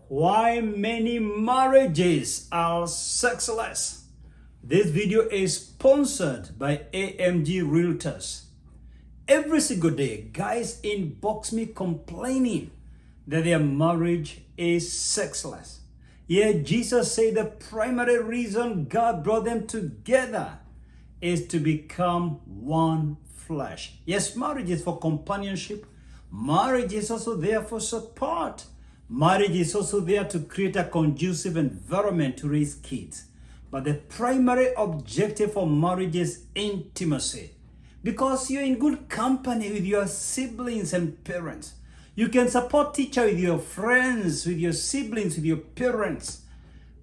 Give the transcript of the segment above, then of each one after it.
Why many marriages are sexless. This video is sponsored by AMG Realtors. Every single day, guys inbox me complaining that their marriage is sexless. Yet Jesus said the primary reason God brought them together is to become one flesh. Yes, marriage is for companionship. Marriage is also there for support. Marriage is also there to create a conducive environment to raise kids. But the primary objective for marriage is intimacy. Because you're in good company with your siblings and parents. You can support each other with your friends, with your siblings, with your parents.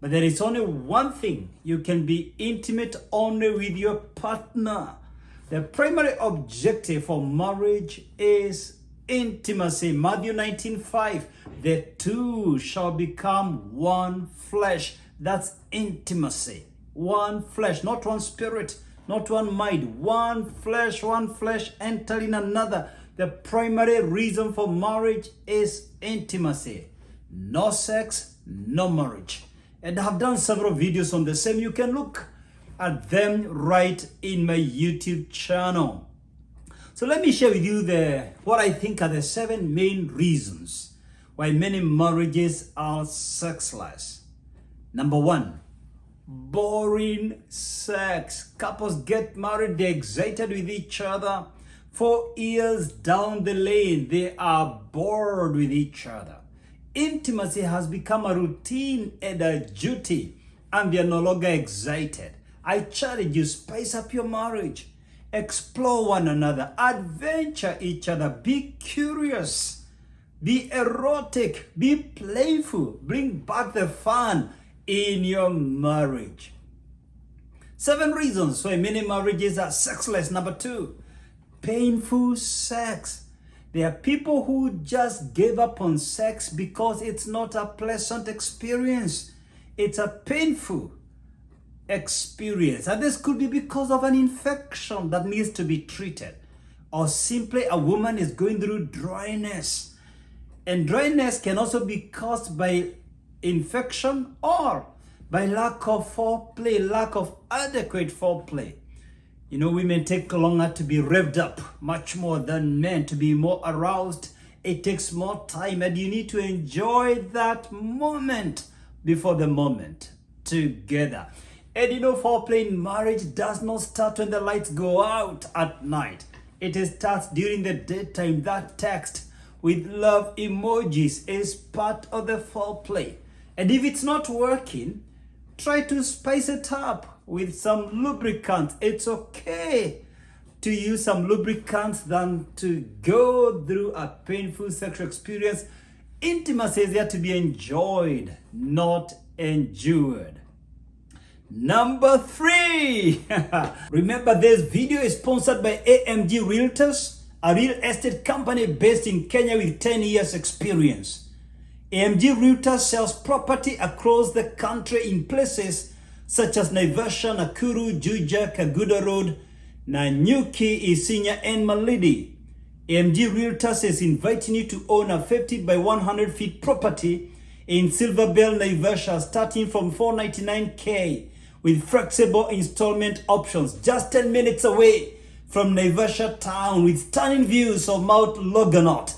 But there is only one thing. You can be intimate only with your partner. The primary objective for marriage is intimacy. Matthew 19:5, the two shall become one flesh. That's intimacy. One flesh, not one spirit, not one mind. One flesh entering another. The primary reason for marriage is intimacy. No sex, no marriage. And I've done several videos on the same. You can look at them right in my YouTube channel. So let me share with you what I think are the 7 main reasons why many marriages are sexless. Number 1, boring sex. Couples get married, they're excited with each other. 4 years down the lane, they are bored with each other. Intimacy has become a routine and a duty, and they are no longer excited. I challenge you, spice up your marriage. Explore one another, adventure each other, be curious, be erotic, be playful, bring back the fun in your marriage. 7 reasons why many marriages are sexless. Number 2, painful sex. There are people who just gave up on sex because it's not a pleasant experience. It's a painful experience, and this could be because of an infection that needs to be treated, or simply a woman is going through dryness, and dryness can also be caused by infection or by lack of foreplay, lack of adequate foreplay. You know, women take longer to be revved up, much more than men to be more aroused. It takes more time, and you need to enjoy that moment before the moment together. And you know, foreplay in marriage does not start when the lights go out at night. It starts during the daytime. That text with love emojis is part of the foreplay. And if it's not working, try to spice it up with some lubricant. It's okay to use some lubricants than to go through a painful sexual experience. Intimacy is there to be enjoyed, not endured. Number 3, remember this video is sponsored by AMG Realtors, a real estate company based in Kenya with 10 years experience. AMG Realtors sells property across the country in places such as Naivasha, Nakuru, Juja, Kaguda Road, Nanyuki, Isinya, and Malindi. AMG Realtors is inviting you to own a 50 by 100 feet property in Silverbell, Naivasha, starting from $499K with flexible installment options, just 10 minutes away from Naivasha town with stunning views of Mount Loganot.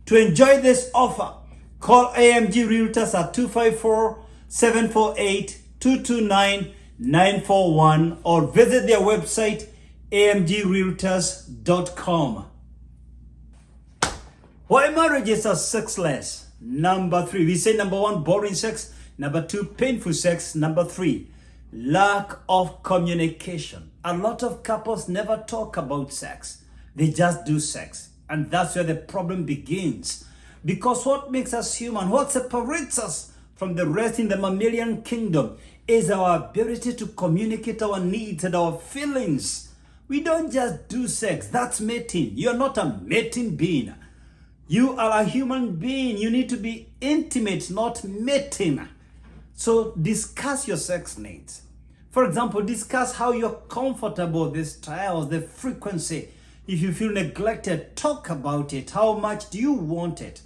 To enjoy this offer, call AMG Realtors at 254-748-229-941 or visit their website amgrealtors.com. Why marriages are sexless? Number 3, we say number 1, boring sex. Number 2, painful sex. Number 3, lack of communication. A lot of couples never talk about sex. They just do sex. And that's where the problem begins. Because what makes us human, what separates us from the rest in the mammalian kingdom is our ability to communicate our needs and our feelings. We don't just do sex. That's mating. You're not a mating being. You are a human being. You need to be intimate, not mating. So discuss your sex needs. For example, discuss how you're comfortable, the styles, the frequency. If you feel neglected, talk about it. How much do you want it?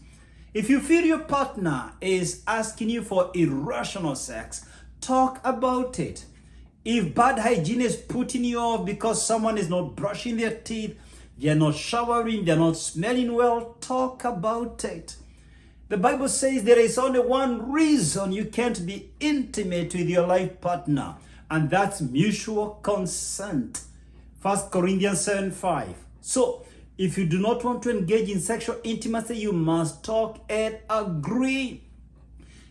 If you feel your partner is asking you for irrational sex, talk about it. If bad hygiene is putting you off because someone is not brushing their teeth, they're not showering, they're not smelling well, talk about it. The Bible says there is only one reason you can't be intimate with your life partner, and that's mutual consent. 1 Corinthians 7:5. So, if you do not want to engage in sexual intimacy, you must talk and agree.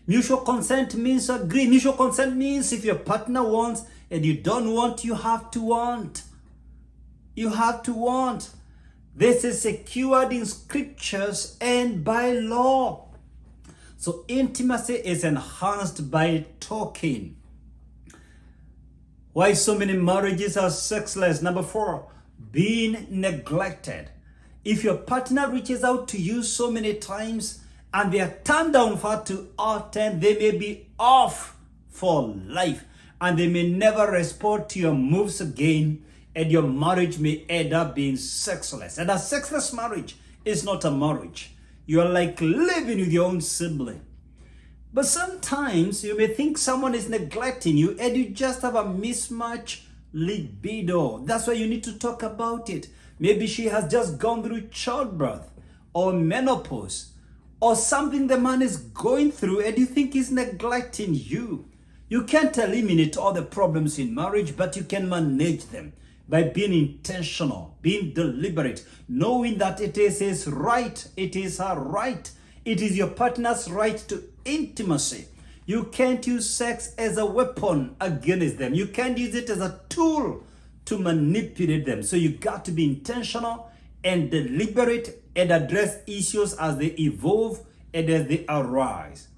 Mutual consent means agree. Mutual consent means if your partner wants and you don't want, you have to want. You have to want. This is secured in scriptures and by law. So intimacy is enhanced by talking. Why so many marriages are sexless? Number 4, being neglected. If your partner reaches out to you so many times and they are turned down far too often, they may be off for life and they may never respond to your moves again, and your marriage may end up being sexless. And a sexless marriage is not a marriage. You are like living with your own sibling. But sometimes you may think someone is neglecting you and you just have a mismatch libido. That's why you need to talk about it. Maybe she has just gone through childbirth or menopause or something the man is going through and you think he's neglecting you. You can't eliminate all the problems in marriage, but you can manage them by being intentional, being deliberate, knowing that it is his right, it is her right, it is your partner's right to intimacy. You can't use sex as a weapon against them. You can't use it as a tool to manipulate them. So you got to be intentional and deliberate and address issues as they evolve and as they arise.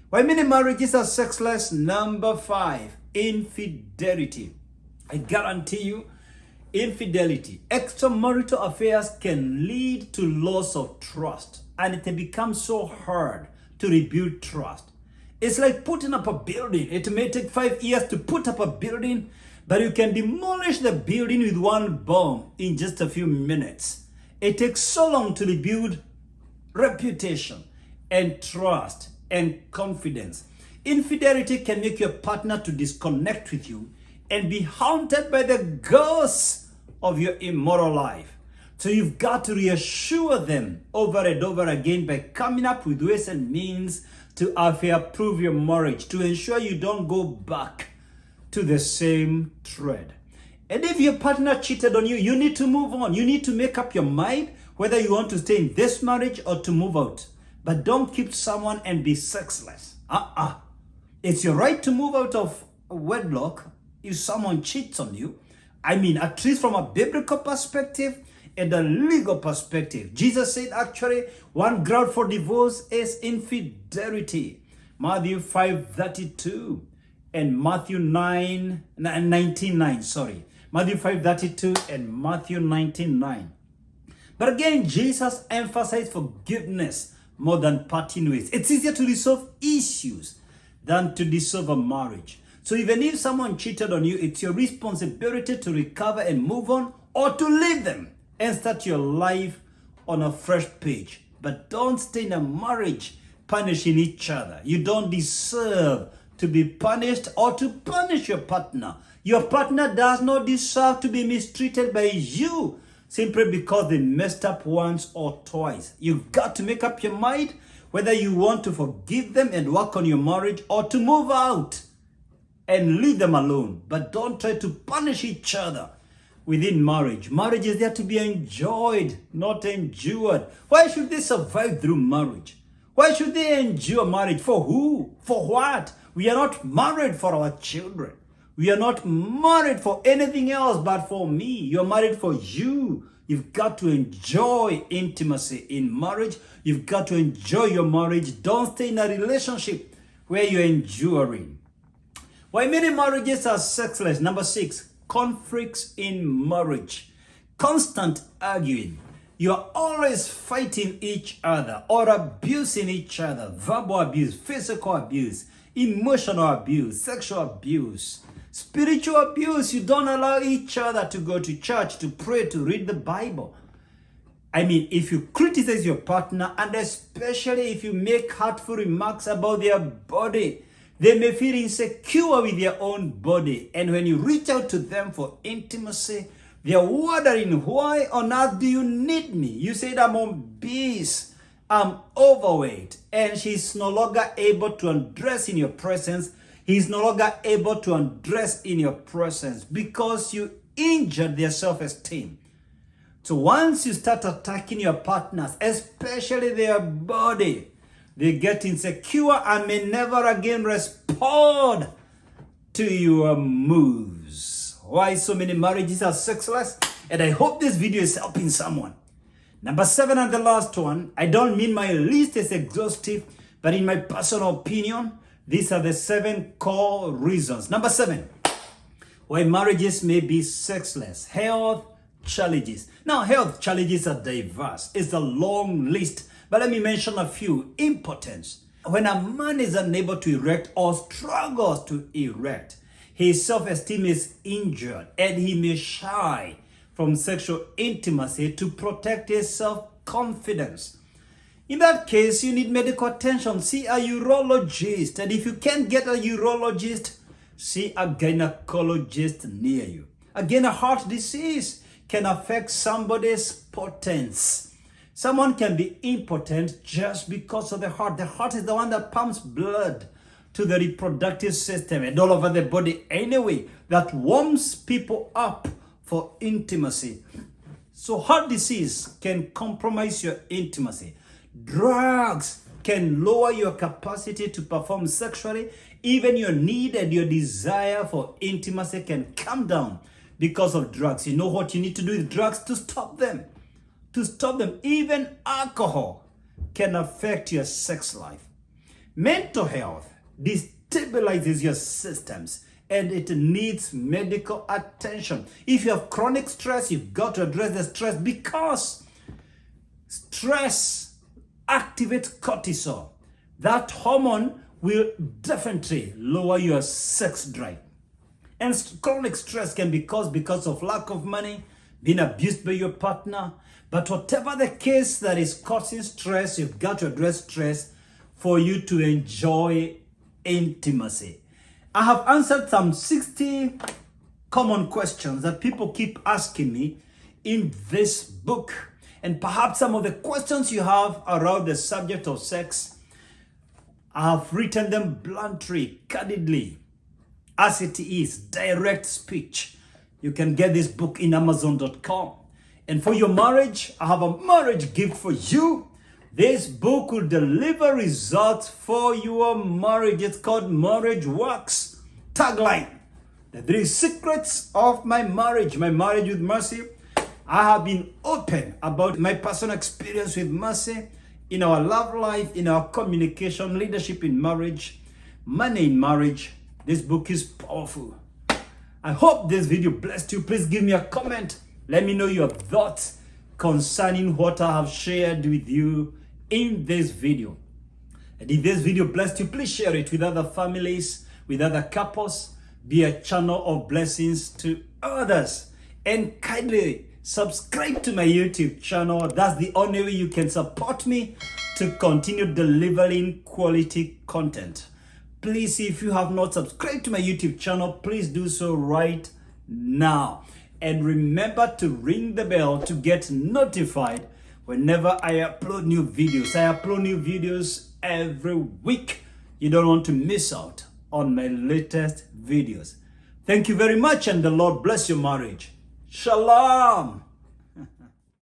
Why many marriages are sexless? Number 5, infidelity. I guarantee you, infidelity, extramarital affairs can lead to loss of trust, and it becomes so hard to rebuild trust. It's like putting up a building. It may take 5 years to put up a building, but you can demolish the building with one bomb in just a few minutes. It takes so long to rebuild reputation and trust and confidence. Infidelity can make your partner to disconnect with you and be haunted by the ghosts of your immoral life. So you've got to reassure them over and over again by coming up with ways and means to affair-proof your marriage, to ensure you don't go back to the same thread. And if your partner cheated on you, you need to move on. You need to make up your mind whether you want to stay in this marriage or to move out. But don't keep someone and be sexless. It's your right to move out of wedlock if someone cheats on you. I mean, at least from a biblical perspective and a legal perspective. Jesus said actually one ground for divorce is infidelity. Matthew 5:32 and Matthew 19:9. Matthew 5:32 and Matthew 19:9. But again, Jesus emphasized forgiveness more than parting ways. It's easier to resolve issues than to dissolve a marriage. So even if someone cheated on you, it's your responsibility to recover and move on, or to leave them and start your life on a fresh page. But don't stay in a marriage punishing each other. You don't deserve to be punished or to punish your partner. Your partner does not deserve to be mistreated by you simply because they messed up once or twice. You've got to make up your mind whether you want to forgive them and work on your marriage or to move out and leave them alone. But don't try to punish each other within marriage. Marriage is there to be enjoyed, not endured. Why should they survive through marriage? Why should they endure marriage? For who? For what? We are not married for our children. We are not married for anything else but for me. You're married for you. You've got to enjoy intimacy in marriage. You've got to enjoy your marriage. Don't stay in a relationship where you're enduring. Why many marriages are sexless? Number 6, conflicts in marriage. Constant arguing. You're always fighting each other or abusing each other. Verbal abuse, physical abuse, emotional abuse, sexual abuse, spiritual abuse. You don't allow each other to go to church, to pray, to read the Bible. I mean, if you criticize your partner, and especially if you make hurtful remarks about their body, they may feel insecure with their own body. And when you reach out to them for intimacy, they're wondering, why on earth do you need me? You said I'm obese, I'm overweight, and she's no longer able to undress in your presence. He's no longer able to undress in your presence because you injured their self-esteem. So once you start attacking your partners, especially their body, they get insecure and may never again respond to your moves. Why so many marriages are sexless? And I hope this video is helping someone. Number 7 and the last one, I don't mean my list is exhaustive, but in my personal opinion, these are the 7 core reasons. Number 7, why marriages may be sexless. Health challenges. Now, health challenges are diverse. It's a long list, but let me mention a few. Impotence. When a man is unable to erect or struggles to erect, his self-esteem is injured and he may shy from sexual intimacy to protect his self-confidence. In that case, you need medical attention. See a urologist. And if you can't get a urologist, see a gynecologist near you. Again, a heart disease can affect somebody's potence. Someone can be impotent just because of the heart. The heart is the one that pumps blood to the reproductive system and all over the body anyway, that warms people up for intimacy. So heart disease can compromise your intimacy. Drugs can lower your capacity to perform sexually. Even your need and your desire for intimacy can come down because of drugs. You know what you need to do with drugs to stop them. To stop them. Even alcohol can affect your sex life. Mental health destabilizes your systems and it needs medical attention. If you have chronic stress, you've got to address the stress because stress activates cortisol. That hormone will definitely lower your sex drive. And chronic stress can be caused because of lack of money, being abused by your partner. But whatever the case that is causing stress, you've got to address stress for you to enjoy intimacy. I have answered some 60 common questions that people keep asking me in this book. And perhaps some of the questions you have around the subject of sex, I have written them bluntly, candidly, as it is, direct speech. You can get this book in Amazon.com. And for your marriage, I have a marriage gift for you. This book will deliver results for your marriage. It's called Marriage Works. Tagline: the 3 secrets of my marriage with Mercy. I have been open about my personal experience with Mercy in our love life, in our communication, leadership in marriage, money in marriage. This book is powerful. I hope this video blessed you. Please give me a comment. Let me know your thoughts concerning what I have shared with you in this video. And if this video blessed you, please share it with other families, with other couples. Be a channel of blessings to others. And kindly subscribe to my YouTube channel. That's the only way you can support me to continue delivering quality content. Please, if you have not subscribed to my YouTube channel, please do so right now. And remember to ring the bell to get notified whenever I upload new videos. I upload new videos every week. You don't want to miss out on my latest videos. Thank you very much, and the Lord bless your marriage. Shalom.